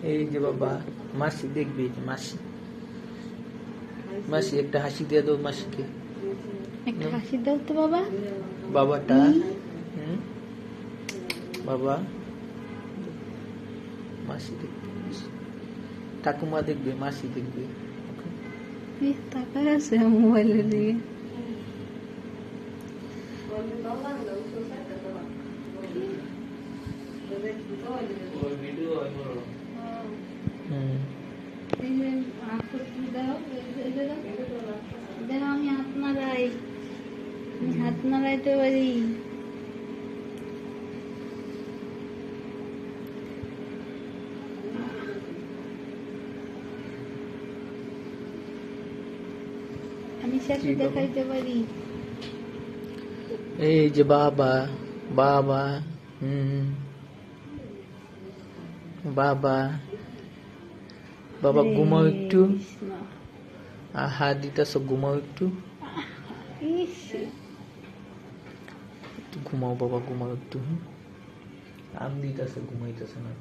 এই যে বাবা মাসি দেখবে, এই যে মাসি, মাসি একটা হাসি দিয়ে দাও মাসিকে, একটা হাসি দাও তো বাবা। বাবাটা। বাবা, মাসি দেখবে, ঠাকুমা দেখবে, মাসি দেখবে। তাকায় আছে মোবাইলের দিকে। আমি হাত নাড়াই, হাত নাড়াইতে পারি। আমি শেষে দেখাইতে পারি। এই যে বাবা, বাবা, বাবা, বাবা ঘুমাও একটু, হাত দিতেছ, ঘুমাও একটু, ঘুমাও বাবা, ঘুমাও একটু। আম দিতেছে, ঘুমাইতেছে না।